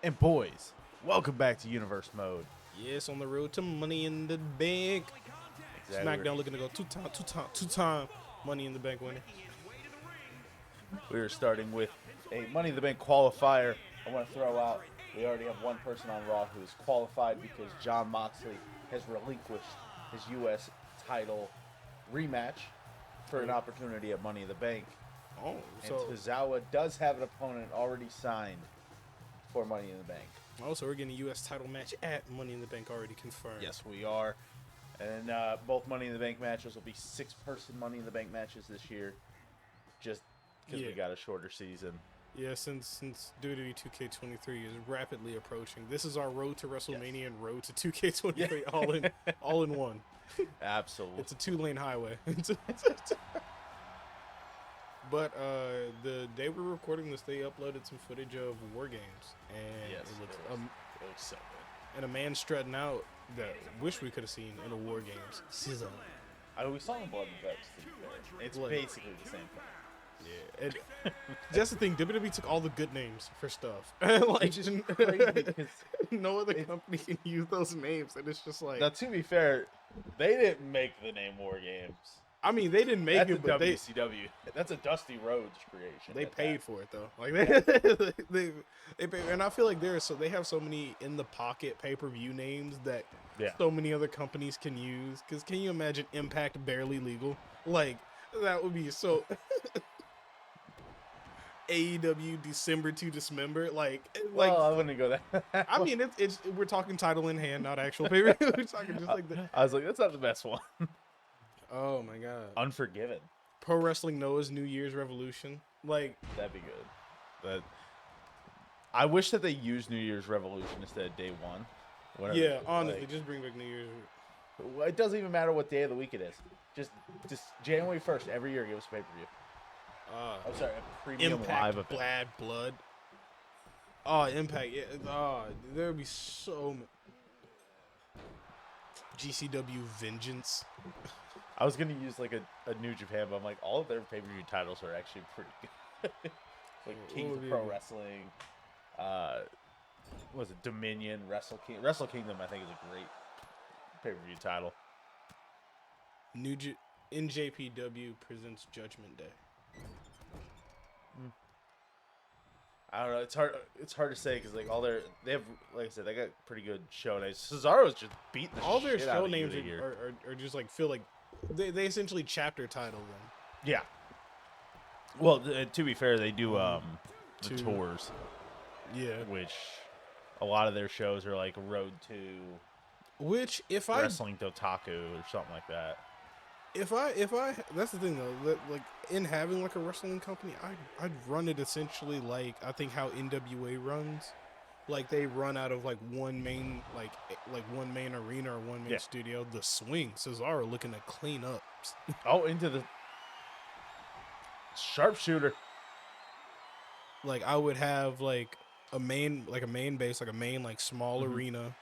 And boys, welcome back to Universe Mode. Yes, on the road to Money in the Bank. Exactly. SmackDown looking to go two-time Money in the Bank winner. We're starting with a Money in the Bank qualifier. I want to throw out, we already have one person on Raw who is qualified because Jon Moxley has relinquished his U.S. title rematch for an opportunity at Money in the Bank. Oh, And so Tozawa does have an opponent already signed for Money in the Bank. we're getting a U.S. title match at Money in the Bank already confirmed. Yes, we are. And both Money in the Bank matches will be 6-person Money in the Bank matches this year, just because we got a shorter season. Yeah, since WWE 2K23 is rapidly approaching, this is our road to WrestleMania and road to 2K23 all in one. Absolutely. It's a 2-lane highway. But the day we're recording this, they uploaded some footage of War Games, and Yes, it looks it looks so good. and a man strutting out that wish we could have seen in a War Games. Scissor. We saw in Blood and Guts, to be fair. It's basically the same thing. Yeah, and that's the thing. WWE took all the good names for stuff. It's just crazy because no other company can use those names, and it's just like. now, to be fair, they didn't make the name War Games. I mean, they didn't make That's it, a but WCW. That's a Dusty Rhodes creation. they at paid that. for it though. Like they paid, and I feel like they have so many in the pocket pay-per-view names that so many other companies can use. Because can you imagine Impact barely legal? Like that would be so. AEW December to Dismember, like I wouldn't go that. I mean, it's we're talking title in hand, not actual pay-per-view. We're talking just like that. I was like, that's not the best one. Oh my god, Unforgiven. Pro Wrestling Noah's New Year's Revolution, like That'd be good. But I wish that they used New Year's Revolution instead of day one. Whatever. yeah, honestly, just bring back New Year's. It doesn't even matter what day of the week it is. Just January 1st every year, give us a pay-per-view. I'm sorry, a premium Impact, live event. Bad Blood. Oh, Impact. Yeah. Oh, there would be so many. GCW Vengeance. I was gonna use like a New Japan, but I'm like, all of their pay-per-view titles are actually pretty good. Like Kings of Pro Wrestling. What was it Dominion, Wrestle Kingdom? I think is a great pay-per-view title. NJPW presents Judgment Day. I don't know. It's hard to say because like they have, like I said, they got pretty good show names. Cesaro's just beating the all their shit out show of names you are just like feel like they essentially chapter title them. Yeah. Well, to be fair, they do the tours. Yeah. Which a lot of their shows are like Road to Which if Wrestling Dotaku or something like that. If I that's the thing though, that, like in having like a wrestling company, I'd run it essentially like I think how NWA runs. Like they run out of like one main like one main arena or one main studio. The Swing, Cesaro looking to clean up. Oh, into the sharpshooter. Like I would have like a main base, like a main like small arena,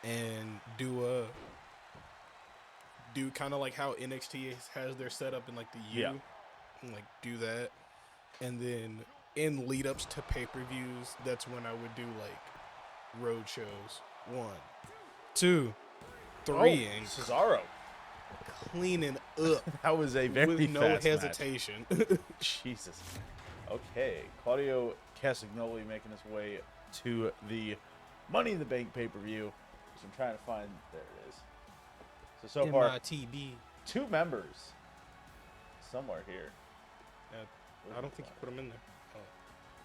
and do kind of like how NXT has their setup in like the U, and like do that, and then in lead ups to pay-per-views, that's when I would do like road shows. 1, 2, 3, and Cesaro cleaning up. That was a very with no fast hesitation. Jesus. Okay, Claudio Castagnoli making his way to the Money in the Bank pay-per-view. So I'm trying to find. There it is. So far, MITB. 2 members somewhere here. I don't think you put them in there.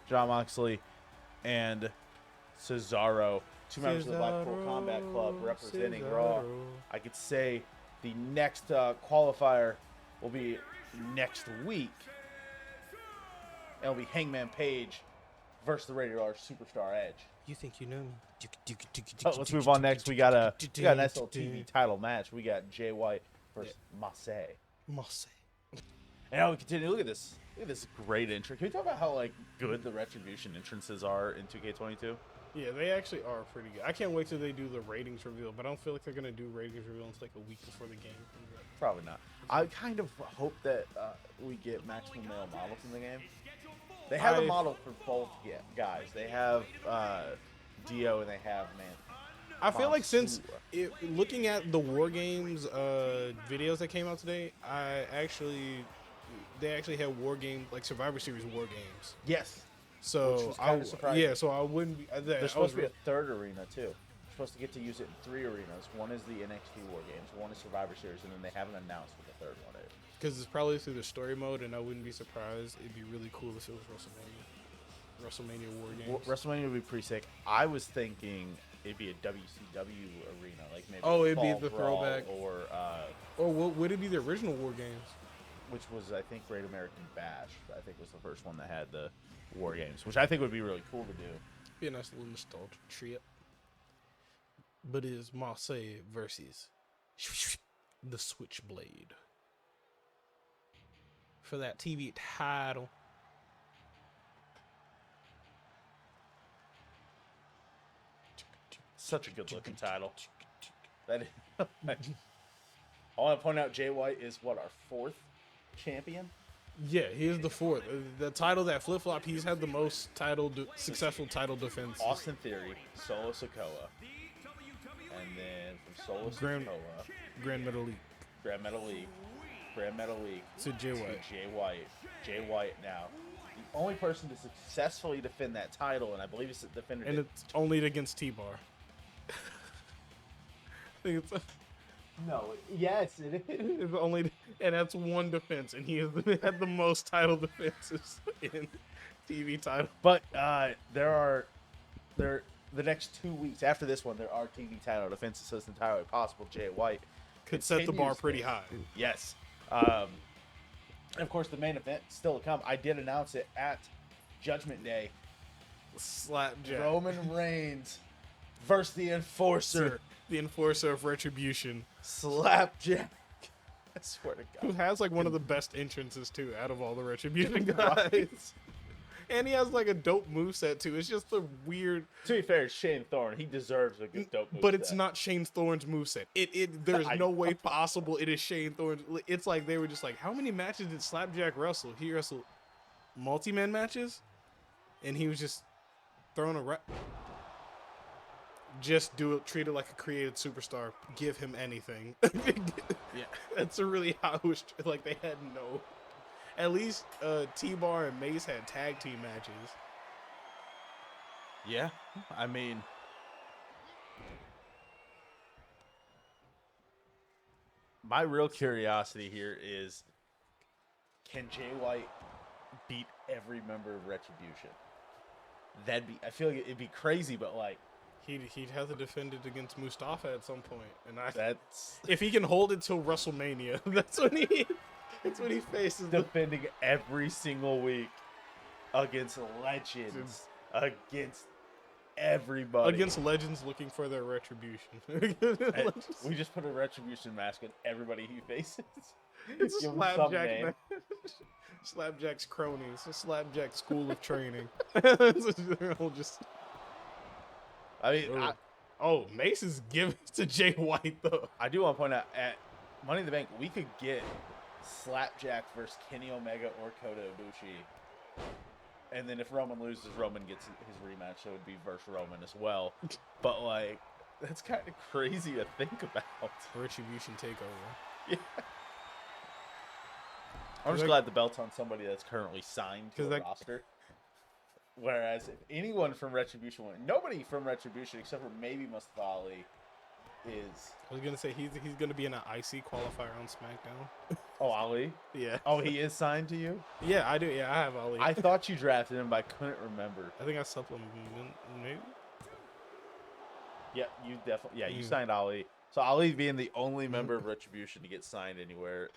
Jon Moxley and Cesaro, 2 members of the Blackpool Combat Club representing Raw. I could say the next qualifier will be next week. It'll be Hangman Page versus the Rated R Superstar Edge. You think you know me? Let's move on next. We got a nice little TV title match. We got Jay White versus Massey. And now we continue. Look at this. Look at this great intro. Can we talk about how like good the Retribution entrances are in 2K22? Yeah, they actually are pretty good. I can't wait till they do the ratings reveal, but I don't feel like they're gonna do ratings reveal until like a week before the game comes out. Probably not. I kind of hope that we get maximum male models in the game. They have a model for both guys. They have Dio and they have I feel like since Mansoor. looking at the War Games videos that came out today, they actually had War Game like Survivor Series War Games. Yes. So which was kind of surprising. yeah, so I wouldn't be. There's supposed to be a third arena too. You're supposed to get to use it in 3 arenas. One is the NXT War Games, one is Survivor Series, and then they haven't announced what the third one is. Because it's probably through the story mode, and I wouldn't be surprised. It'd be really cool if it was WrestleMania War Games. WrestleMania would be pretty sick. I was thinking it'd be a WCW arena, like maybe. It'd be the throwback, or would it be the original War Games? Which was, I think, Great American Bash. I think was the first one that had the War Games, which I think would be really cool to do. Be a nice little nostalgia trip. But it is Marseille versus the Switchblade for that TV title. Such a good looking title. That is, I want to point out Jay White is what, our 4th champion? Yeah, he is the 4th. The title that flip flop, he's had the most successful title defense. Austin Theory, Solo Sikoa, and then from Solo Sikoa, Grand Metal League. Grand Metal League to Jay White. Jay White now. The only person to successfully defend that title, and I believe it's defended and it's only against T-Bar. I think it's no, yes, it is. It's only, and that's one defense, and he has had the most title defenses in TV title. But the next 2 weeks after this one, there are TV title defenses, so it's entirely possible Jay White could set the bar pretty high. Yes. And of course, the main event still to come. I did announce it at Judgment Day. Slapjack. Roman Reigns versus the Enforcer. The Enforcer of Retribution. Slapjack. I swear to God. Who has like one of the best entrances too out of all the Retribution guys. And he has like a dope moveset too. It's just a weird. To be fair, it's Shane Thorne. He deserves a good dope moveset. But it's not Shane Thorne's moveset. There's no way possible it is Shane Thorne. It's like they were just like, how many matches did Slapjack wrestle? He wrestled multi-man matches, and he was just throwing a just treat it like a created superstar. Give him anything. Yeah, that's really how it was. Like they had no. At least T-Bar and Mace had tag team matches. Yeah, I mean, my real curiosity here is, can Jay White beat every member of Retribution? I feel like it'd be crazy, but like, he'd have to defend it against Mustafa at some point, and that's if he can hold it till WrestleMania, that's when he faces defending every single week against legends, against everybody, against legends looking for their retribution. We just put a Retribution mask on everybody he faces. It's Slapjack. Slapjack's cronies, Slapjack School of Training. They're all just. I mean, Mace is giving to Jay White though. I do want to point out at Money in the Bank we could get Slapjack versus Kenny Omega or Kota Ibushi, and then if Roman loses, Roman gets his rematch, so it would be versus Roman as well. But like, that's kind of crazy to think about. Retribution takeover. Yeah. I'm just glad the belt's on somebody that's currently signed to the roster. Whereas if anyone from Retribution went, nobody from Retribution except for maybe Mustafa Ali is. I was gonna say he's gonna be in an IC qualifier on SmackDown. Oh, Ali? Yeah. Oh, he is signed to you? Yeah, I do. Yeah, I have Ali. I thought you drafted him, but I couldn't remember. I think I supplemented maybe. Yeah, you definitely. Yeah, you signed Ali. So Ali being the only member of Retribution to get signed anywhere.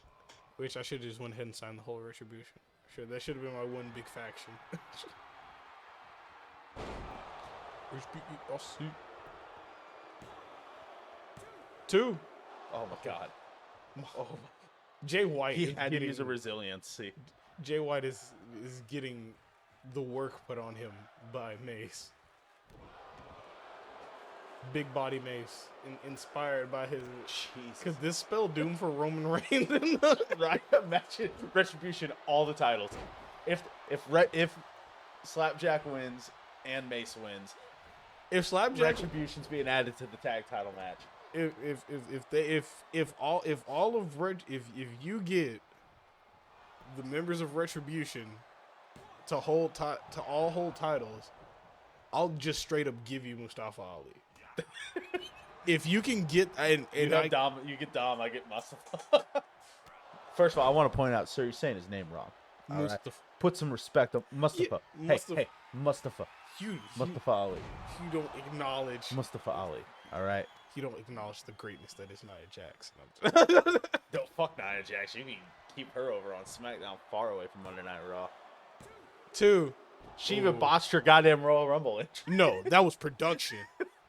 Which I should have just went ahead and signed the whole Retribution. Sure, that should have been my one big faction. Two. Oh my God. Oh my. Jay White. He had to use a resiliency. Jay White is getting the work put on him by Mace. Big body Mace, inspired by his. Jeez. Because this spelled doom for Roman Reigns. Right? Imagine Retribution, all the titles. If Slapjack wins and Mace wins. If Slapjack, Retribution's being added to the tag title match. if you get the members of Retribution to hold to all hold titles, I'll just straight up give you Mustafa Ali. If you can get and Dom, you get Dom, I get Mustafa. First of all, I want to point out, sir, you're saying his name wrong. All right? Put some respect on Mustafa. Yeah, hey, Mustafa. Mustafa Ali. You don't acknowledge Mustafa Ali. All right. You don't acknowledge the greatness that is Nia Jax. Don't fuck Nia Jax. You can keep her over on SmackDown, far away from Monday Night Raw. 2. She even botched her goddamn Royal Rumble entry. No, that was production.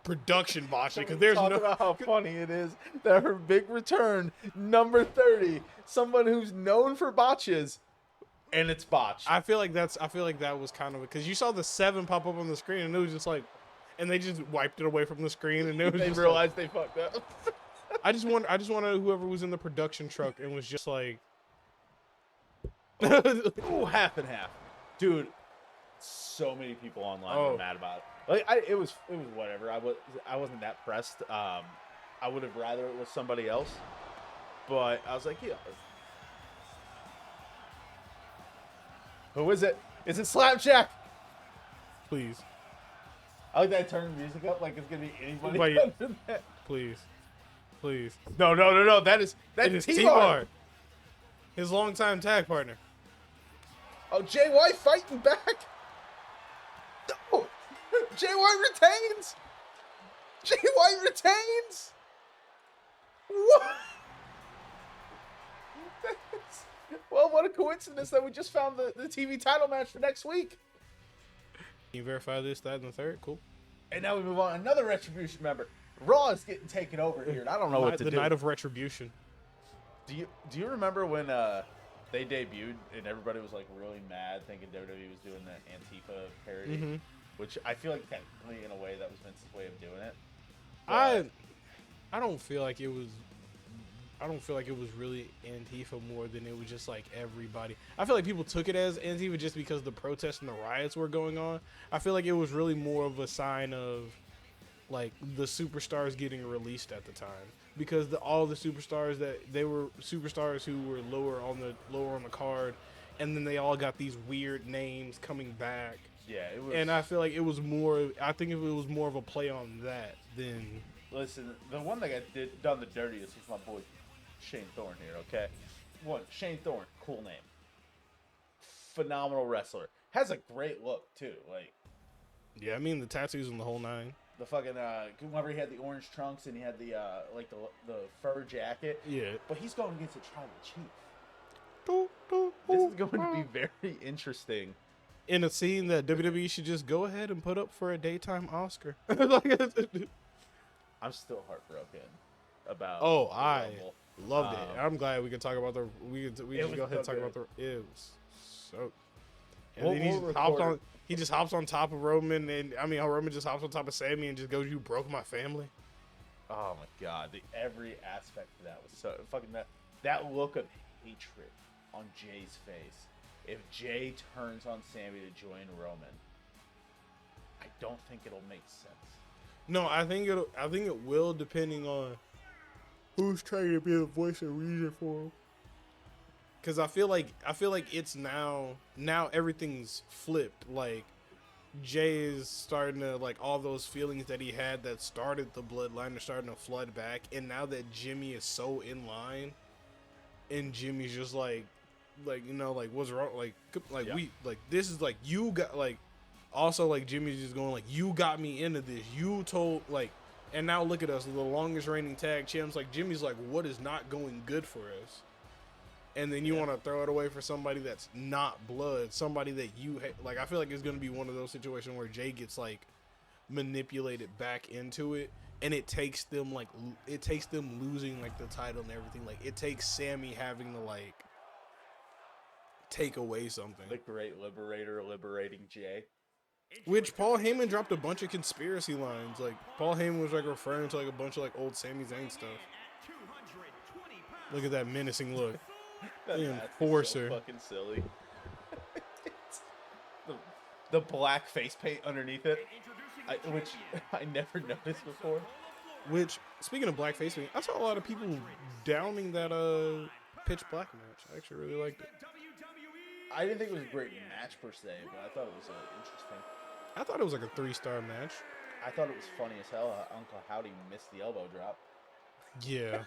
Production botching, because there's Talk about how funny it is that her big return, number 30, someone who's known for botches, and it's botched. I feel like that was kind of because you saw the 7 pop up on the screen and it was just like, and they just wiped it away from the scrn and it was they just realized they fucked up. I just wanted whoever was in the production truck and was just like, ooh, half and half, dude. So many people online were mad about it. Like it was whatever. I wasn't that pressed. I would have rather it was somebody else, but I was like, yeah. Who is it? Is it Slapjack? please, I like that I turned the music up like it's gonna be anybody. Wait. please. No. That's T-Bar. His longtime tag partner. Oh, Jay White fighting back. No, Jay White retains. What? Well, what a coincidence that we just found the TV title match for next week. Can you verify this, that, and the third? Cool. And now we move on. Another Retribution member. Raw is getting taken over here, and I don't know what to do. The night of Retribution. Do you remember when they debuted and everybody was like really mad, thinking WWE was doing the Antifa parody, which I feel like technically in a way that was Vince's way of doing it. But I don't feel like it was. I don't feel like it was really Antifa more than it was just like everybody. I feel like people took it as Antifa just because the protests and the riots were going on. I feel like it was really more of a sign of like the superstars getting released at the time, because all the superstars they were superstars who were lower on the card, and then they all got these weird names coming back. Yeah, it was. And I feel like it was more. I think it was more of a play on that than. Listen, the one that got done the dirtiest was my boy Shane Thorne here. Okay, Shane Thorne, cool name, phenomenal wrestler, has a great look too. Like, yeah, I mean the tattoos and the whole 9. The fucking whenever he had the orange trunks and he had the like the fur jacket. Yeah. But he's going against a tribal chief. This is going to be very interesting. In a scene that WWE should just go ahead and put up for a daytime Oscar. I'm still heartbroken about. Oh, I loved it. I'm glad we can talk about we just go ahead and talk about it was so. And then he just hops on top of Roman, and I mean, Roman just hops on top of Sammy and just goes, "You broke my family." Oh my God! Every aspect of that was so fucking that look of hatred on Jay's face. If Jay turns on Sammy to join Roman, I don't think it'll make sense. No, I think it will, depending on who's trying to be the voice of reason for him. Because I feel like it's now everything's flipped. Like, Jay is starting to, like, all those feelings that he had that started the bloodline are starting to flood back. And now that Jimmy is so in line, and Jimmy's just like, you know, like, what's wrong? Like yeah. This is like, you got, like, also, like, Jimmy's just going, like, you got me into this. You told, like, and now look at us, the longest reigning tag champs. Like, Jimmy's like, what is not going good for us? And then you want to throw it away for somebody that's not blood, somebody that you like. I feel like it's going to be one of those situations where Jay gets like manipulated back into it, and it takes them losing like the title and everything. Like, it takes Sammy having to like take away something. The great liberator liberating Jay. Which Paul Heyman dropped a bunch of conspiracy lines. Like, Paul Heyman was like referring to like a bunch of like old Sami Zayn stuff. Look at that menacing look. That Enforcer. so fucking silly. the black face paint underneath it, which I never noticed before. Which, speaking of black face paint, I saw a lot of people downing that pitch black match. I actually really liked it. I didn't think it was a great match per se, but I thought it was interesting. I thought it was like a 3-star match. I thought it was funny as hell how Uncle Howdy missed the elbow drop. Yeah.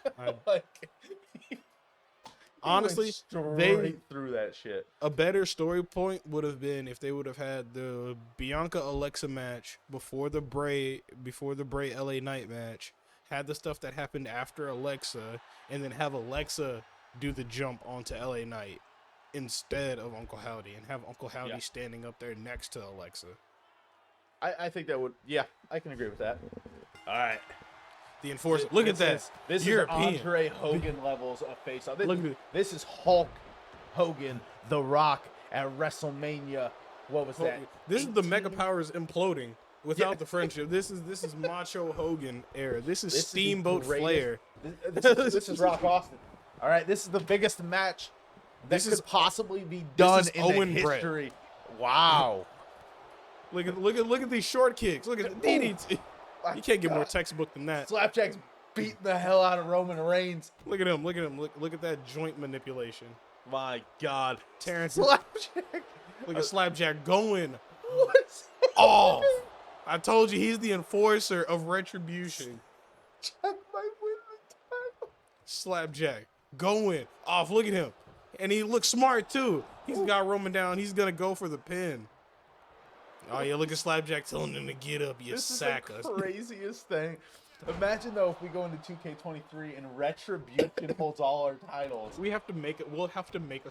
Honestly, they threw that shit. A better story point would have been if they would have had the Bianca Alexa match before the Bray LA Knight match, had the stuff that happened after Alexa, and then have Alexa do the jump onto LA Knight instead of Uncle Howdy, and have Uncle Howdy standing up there next to Alexa. I think that would, yeah, I can agree with that. All right. The Enforcer. Look at that. This European. is Andre Hogan levels of face-off. Look This is Hulk Hogan, The Rock at WrestleMania. What was that? This is the Mega Powers imploding without the friendship. This is Macho Hogan era. This is Steamboat Flair. This is Rock Austin. All right, this is the biggest match that could possibly be done in Owen the history. Wow. Look at these short kicks. Look at the DDT. You can't get more textbook than that. Slapjack's beating the hell out of Roman Reigns. Look at him. Look at that joint manipulation. My God. Terrence. Slapjack. Look at Slapjack going What's off. I told you he's the enforcer of Retribution. Jack might win the title. Slapjack going off. Look at him. And he looks smart too. He's got Roman down. He's going to go for the pin. Oh, yeah, look at Slapjack telling him to get up, you sack us. This is the craziest thing. Imagine, though, if we go into 2K23 and Retribution holds all our titles. We'll have to make a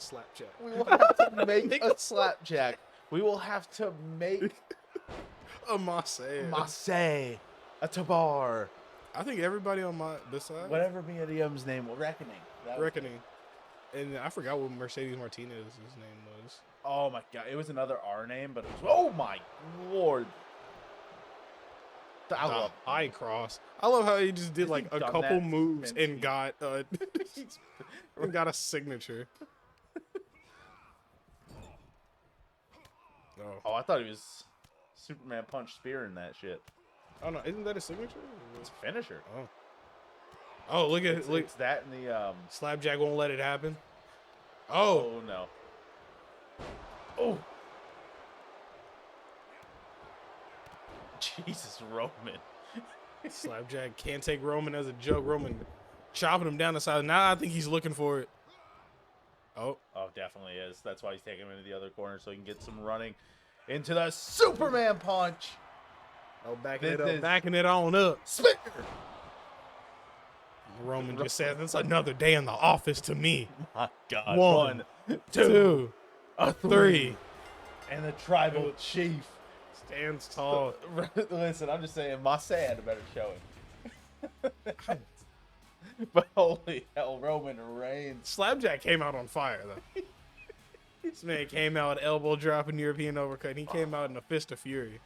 Slapjack. We will have to make a Slapjack. We will have to make a Marseille. A Tabar. I think everybody on my beside. Whatever BDM's name was. Reckoning. Reckoning. And I forgot what Mercedes Martinez's name was. Oh my God! It was another R name, but it was, oh my Lord! High cross. I love how he just did like a couple moves and got got a signature. Oh, I thought he was Superman punch spear in that shit. Oh no, isn't that a signature? It's a finisher. Oh, look at it's that in the Slapjack won't let it happen. Oh no. Oh. Jesus, Roman. Slapjack can't take Roman as a joke. Roman chopping him down the side. Now I think he's looking for it. Oh, definitely is. That's why he's taking him into the other corner so he can get some running into the Superman punch. Oh, backing it on up. Spit. Roman just says, it's another day in the office to me. My God. 1, 2, 3. And the tribal chief stands tall. Listen, I'm just saying, Marseille had a better showing. But holy hell, Roman Reigns. Slapjack came out on fire, though. This man came out elbow dropping European overcut. He came out in a fist of fury.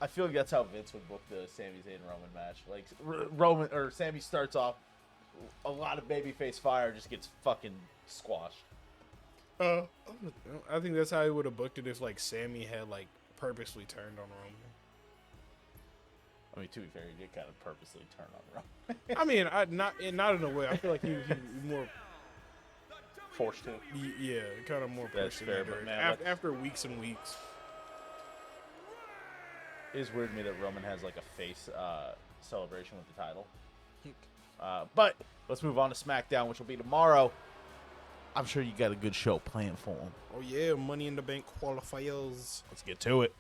I feel like that's how Vince would book the Sami Zayn Roman match. Like Roman or Sami starts off a lot of babyface fire, just gets fucking squashed. I think that's how he would have booked it if like Sami had like purposely turned on Roman. I mean, to be fair, he did kind of purposely turn on Roman. I mean, not in a way. I feel like he more forced to. Yeah, kind of more pushed. That's fair, but man, after weeks and weeks. It is weird to me that Roman has like a face celebration with the title. But let's move on to SmackDown, which will be tomorrow. I'm sure you got a good show planned for him. Oh yeah, Money in the Bank qualifiers. Let's get to it.